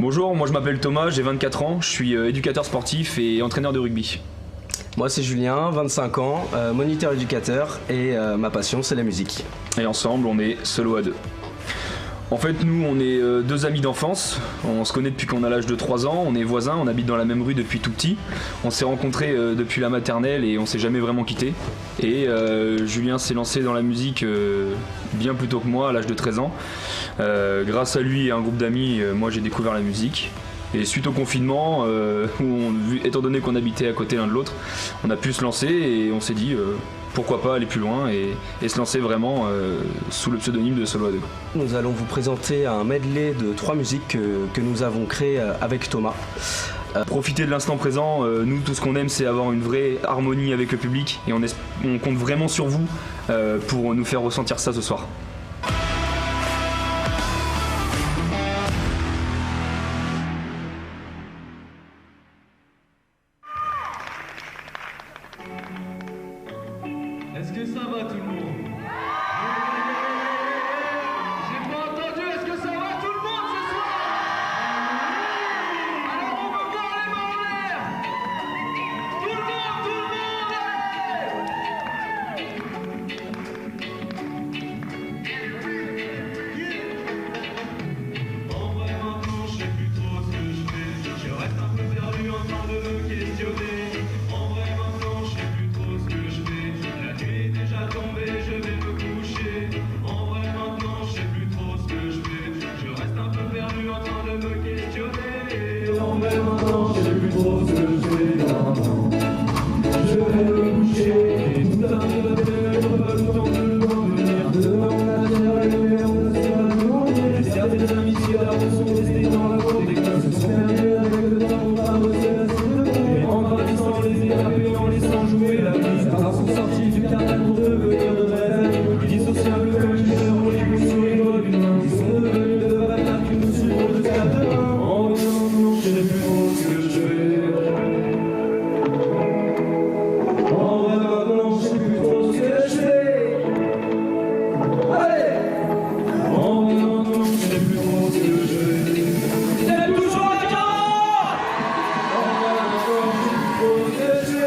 Bonjour, moi je m'appelle Thomas, j'ai 24 ans, je suis éducateur sportif et entraîneur de rugby. Moi c'est Julien, 25 ans, moniteur éducateur et ma passion c'est la musique. Et ensemble on est Solo à deux. En fait nous on est deux amis d'enfance, on se connaît depuis qu'on a l'âge de 3 ans, on est voisins, on habite dans la même rue depuis tout petit. On s'est rencontrés depuis la maternelle et on s'est jamais vraiment quittés. Et Julien s'est lancé dans la musique bien plus tôt que moi à l'âge de 13 ans. Grâce à lui et un groupe d'amis, moi j'ai découvert la musique. Et suite au confinement, étant donné qu'on habitait à côté l'un de l'autre, on a pu se lancer et on s'est dit pourquoi pas aller plus loin et se lancer vraiment sous le pseudonyme de Solo à deux. Nous allons vous présenter un medley de 3 musiques que nous avons créées avec Thomas. Profitez de l'instant présent, nous tout ce qu'on aime c'est avoir une vraie harmonie avec le public et on compte vraiment sur vous pour nous faire ressentir ça ce soir. Est-ce que ça va tout le monde? J'ai pas entendu, est-ce que ça va tout le monde ce soir? Alors on veut voir les mains en l'air! Tout le monde, En vrai maintenant je sais plus trop ce que je fais. Je reste un peu perdu en train de me questionner. En vrai maintenant je sais plus trop ce que je fais. La nuit est déjà tombée, je vais me coucher. En vrai maintenant je sais plus trop ce que je fais. Je reste un peu perdu en train de me questionner. En vrai maintenant je sais plus trop ce que je fais. Je vais me coucher. Et tout arrive à peine, on va le temps de revenir. Demain on a bien la lumière, on ne sera loin. Et certaines amitiés d'avant sont restées dans la cour des classes. Se sont perdues avec le temps, on va bosser la cible. Et en gravissant les étapes et en laissant jouer la vie. Car sont sortis du cartel pour devenir de vrais amis. Dissociables comme une heure, les bouts sous les doigts d'une main. Ils sont devenus de bâtards qui nous suivront jusqu'à demain. En venant, non, je sais plus trop ce que je fais. En vrai, maintenant, je sais plus trop ce que je fais. Allez! En vrai, maintenant, je sais plus trop ce que je fais. C'est toujours la carotte! En vrai, maintenant, je sais plus trop ce que je fais.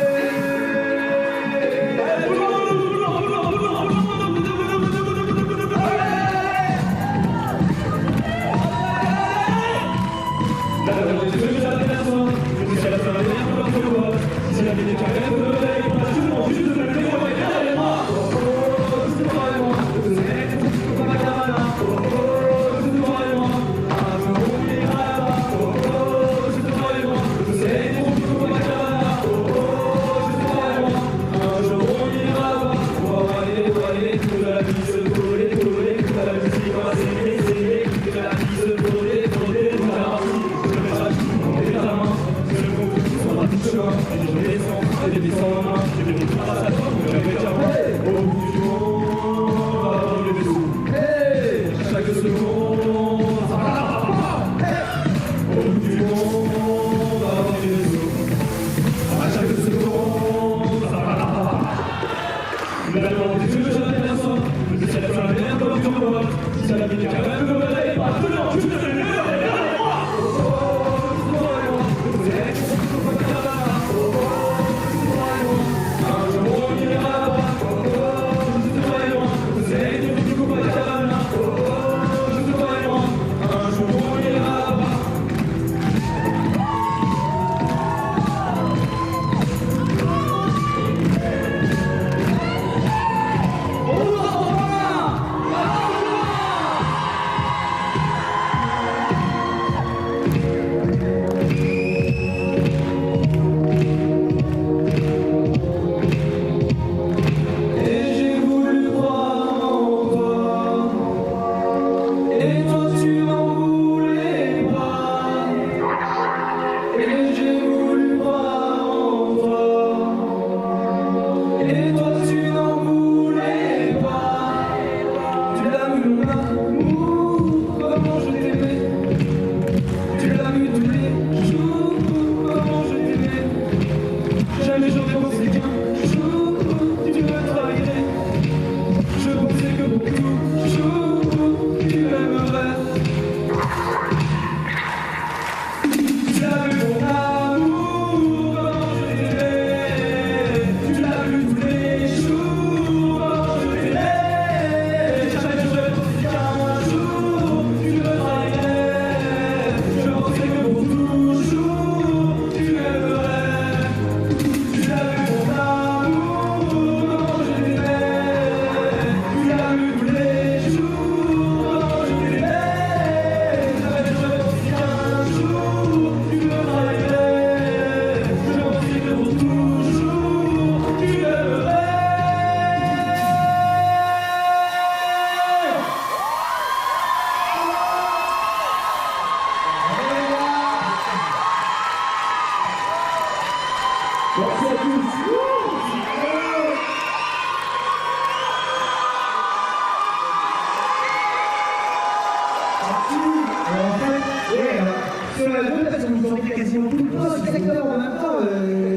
à deux parce que vous chantez quasiment tout le temps, exactement en même temps,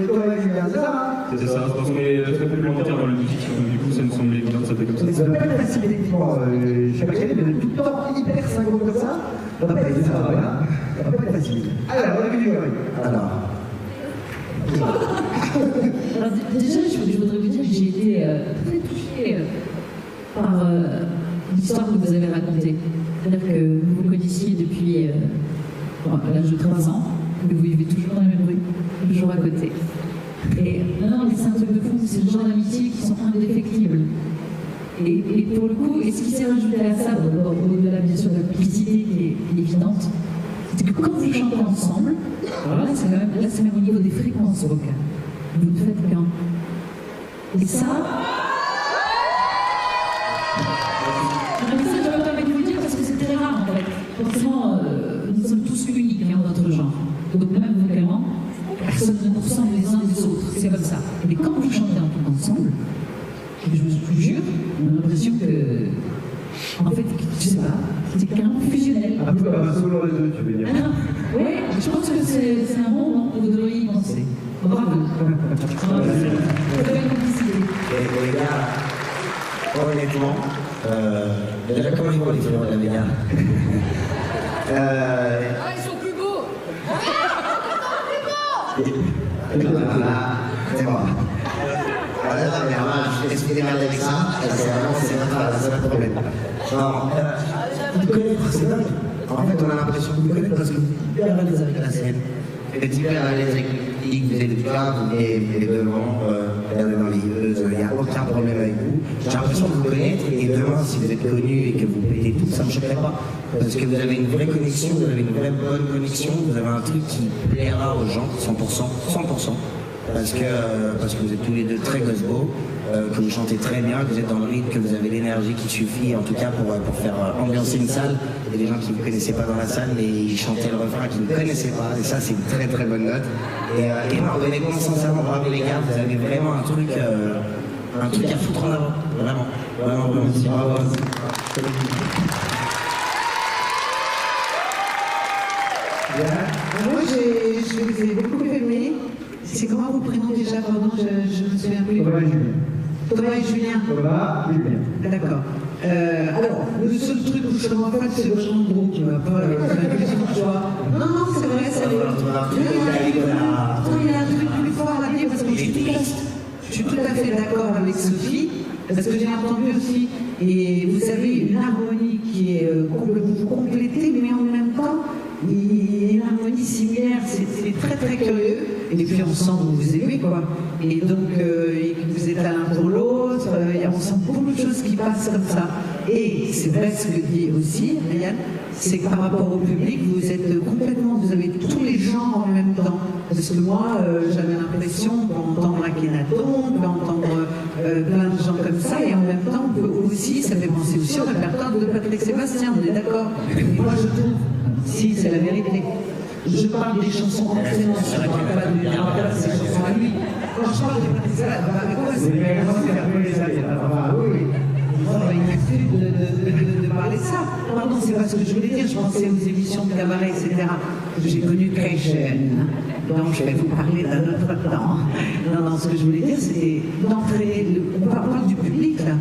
Thomas et Julien, c'est ça hein? C'est ça, parce qu'on est très complémentaires dans la musique, donc du coup ça me semblait évident de s'appeler comme ça. Mais ça doit pas être facile, effectivement. Je sais pas quel est, mais tout le temps hyper synchro comme ça, ça va pas être ça, voilà. Ça va pas être facile. Alors, on a vu du Grégory. Alors. Alors, déjà, je voudrais vous dire que j'ai été très touchée par l'histoire que vous avez racontée. C'est-à-dire que vous vous connaissiez depuis à l'âge de 3 ans, que vous vivez toujours dans la même rue, toujours à côté. Et non, mais c'est un truc de fou, c'est le genre d'amitié qui sont indéfectibles. Et pour le coup, et ce qui s'est rajouté à ça, au-delà bien sûr de la complicité qui est évidente, c'est que quand vous chantez ensemble, alors là c'est même au niveau des fréquences vocales. Vous ne faites qu'un. Et ça. Je me permets de vous le dire parce que c'est très rare en fait. Forcément, nous sommes tous uniques dans notre genre. Donc même vocalement, personne ne nous ressemble les uns des autres. C'est comme ça. Mais quand vous chantez ensemble, je vous jure, on a l'impression que. En fait, je sais pas, c'est carrément fusionnel. Un peu comme un solo les deux, tu veux dire. Oui, je pense que c'est un bon moment, vous devriez y penser. Bravo. Vous avez une complicité. Les gars, honnêtement, déjà comment ils vont les films de la méga Ils sont plus beaux. C'est moi. Voilà, mais moi, je vais expliquer mal avec ça, c'est vraiment, c'est notre problème. Non, vous connaissez, c'est dingue. En fait, on a l'impression que vous connaissez parce que vous êtes hyper à l'aise avec la scène. Vous êtes hyper à l'aise avec le public, vous êtes là, vous êtes devant, regardez dans les yeux, il n'y a aucun problème avec vous. J'ai l'impression de vous connaître et demain, si vous êtes connu et que vous pétez tout, ça ne me choquerait pas. Parce que vous avez une vraie connexion, vous avez une vraie bonne connexion, vous avez un truc qui plaira aux gens, 100%. Parce que vous êtes tous les deux très gosse-beaux, que vous chantez très bien, que vous êtes dans le rythme, que vous avez l'énergie qui suffit en tout cas pour faire ambiancer une salle. Il y a des gens qui ne vous connaissaient pas dans la salle, mais ils chantaient le refrain qu'ils ne connaissaient pas, et ça c'est une très très bonne note. Et non, honnêtement, sincèrement, bravo les gars, vous avez vraiment un truc à foutre en avant, vraiment. Bravo. Moi, je vous ai beaucoup aimé. C'est comment vos prénoms déjà? Pardon, je me souviens plus. Thomas et Julien. Thomas et Julien. Thomas et Julien. D'accord. Alors, le seul truc où je ne comprends pas, c'est le chant de groupe qui va pas l'impression de joie. Non, c'est vrai, ça va. Il y a un truc plus fort à dire parce que je suis tout à fait d'accord avec Sophie, parce que j'ai entendu aussi, et vous avez une harmonie qui est complètement complétée, mais en même temps, il y a une harmonie similaire, c'est très très curieux. Et puis on sent que vous vous aimez quoi. Et donc vous êtes l'un pour l'autre, on sent beaucoup de choses qui passent comme ça. Et c'est vrai ce que dit aussi Ryan, c'est que par rapport au public, vous êtes complètement, vous avez tous les genres en même temps. Parce que moi, j'avais l'impression qu'on peut entendre Akhenaton, on peut entendre plein de gens comme ça, et en même temps, on peut aussi, ça fait penser aussi au répertoire de Patrick Sébastien, on est d'accord. Et moi je trouve, si c'est la vérité. Je parle des chansons entraînantes, je ne parle pas de ses chansons à lui. Quand je parle des Patrick Sébastien, une habitude de parler de ça. Pardon, c'est pas ce que je voulais dire, je pensais aux émissions de cabaret, etc. J'ai connu très jeune, donc je vais vous parler d'un autre temps. Non, ce que je voulais dire, c'était d'entrer, on parle du public là,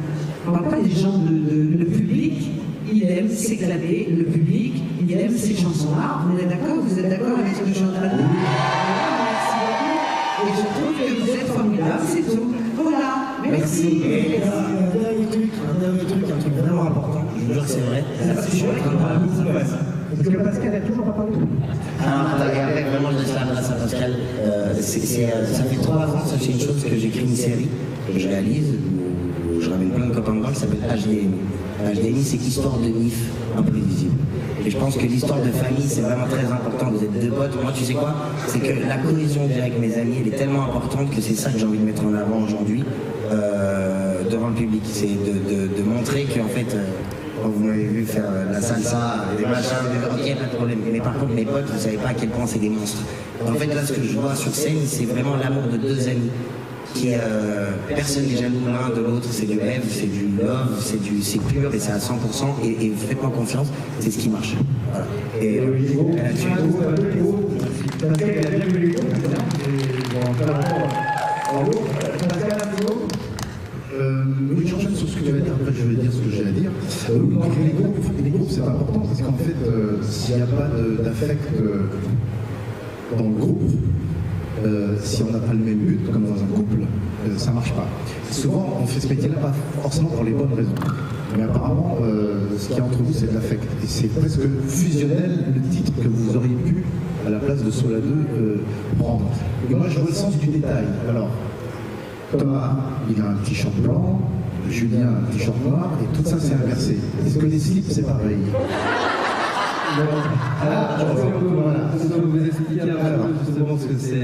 on parle pas des gens, le public. Il aime s'éclater, le public, il aime ces chansons-là. Vous êtes d'accord avec ce que je suis en train de dire? Merci beaucoup. Et je trouve que vous êtes formidable, c'est tout. Voilà, merci. Et un truc vraiment important, je vous jure que c'est vrai. Parce que Pascal n'a toujours pas parlé. Après, vraiment, je laisse la place à Pascal. Ça fait 3 ans, ça c'est une chose que j'écris une série, que je réalise, où je ramène plein de copains dedans, qui s'appelle HDMI. HDMI, c'est l'histoire de Nif imprévisible. Et je pense que l'histoire de famille, c'est vraiment très important. Vous êtes 2 potes. Moi, tu sais quoi? C'est que la cohésion que j'ai avec mes amis, elle est tellement importante que c'est ça que j'ai envie de mettre en avant aujourd'hui devant le public. C'est de montrer qu'en fait, quand vous m'avez vu faire la salsa, des machins, ok, pas de problème. Mais par contre, mes potes, vous savez pas à quel point c'est des monstres. En fait, là, ce que je vois sur scène, c'est vraiment l'amour de 2 amis qui est personne n'est jaloux l'un de l'autre, c'est du rêve, c'est du love, c'est pur et c'est à 100% et faites-moi confiance, c'est ce qui marche. Voilà. Et là-dessus. Pascal, il a bien vu les groupes, c'est bien. Bravo. Pascal, un petit mot Oui, j'enchaîne sur ce que tu vas dire, après je vais dire ce que j'ai à dire. Les groupes c'est important parce qu'en fait, s'il n'y a pas d'affect dans le groupe, si on n'a pas le même but, comme dans un couple, ça ne marche pas. Souvent, on fait ce métier-là pas forcément pour les bonnes raisons. Mais apparemment, ce qu'il y a entre vous, c'est de l'affect. Et c'est presque fusionnel le titre que vous auriez pu, à la place de Sola 2, prendre. Et moi, je vois le sens du détail. Alors, Thomas, il a un t-shirt blanc, Julien, un t-shirt noir, et tout ça, c'est inversé. Est-ce que les slips, c'est pareil? Je peux vous expliquer un peu justement ce que c'est.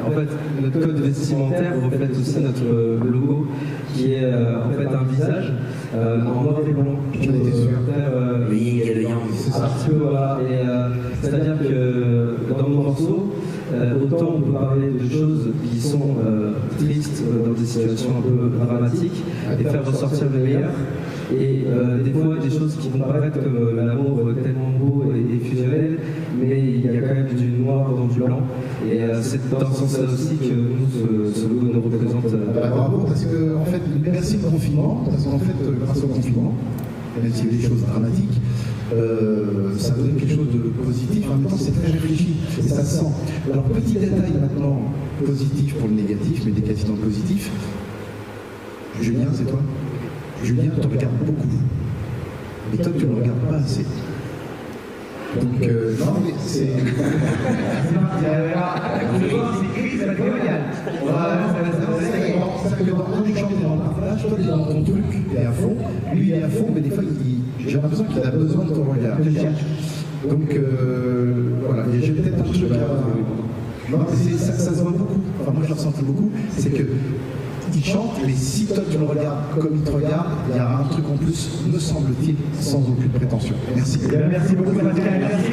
En fait, notre code vestimentaire reflète aussi notre logo, qui est en fait un visage en noir et blanc. J'en étais sûr. Le yin et le yang. Un petit peu, voilà. C'est-à-dire que dans nos morceaux, autant on peut parler de choses qui sont tristes, dans des situations un peu dramatiques, et faire ressortir le meilleur. Et des fois, des choses qui vont paraître comme l'amour tellement beau et fusionnel, mais il y a quand même du noir dans du blanc. Et c'est dans ce sens-là aussi que nous, ce logo nous représente. Bravo, parce que, en fait, merci le confinement, parce qu'en fait, grâce au confinement, même s'il y a des choses dramatiques, ça donne quelque chose de positif. En même temps, c'est très réfléchi et ça se sent. Alors, petit détail maintenant positif pour le négatif, mais négatif dans le positif. Julien, c'est toi? Julien te regarde beaucoup. Mais toi, tu ne le regardes pas assez. Donc, non, mais c'est. Quand tu chantes dans le partage, toi, tu es dans ton truc, il est à fond. Lui, il est à fond, mais des fois, j'ai l'impression qu'il a besoin de ton regard. Donc, voilà, j'ai peut-être un truc à. Non, ça se voit beaucoup. Enfin, moi, je le ressens beaucoup. C'est que. Il chante, mais si toi tu le regardes comme il te regarde, il y a un truc en plus, me semble-t-il, sans aucune prétention. Merci. Merci beaucoup, Pascal. Merci.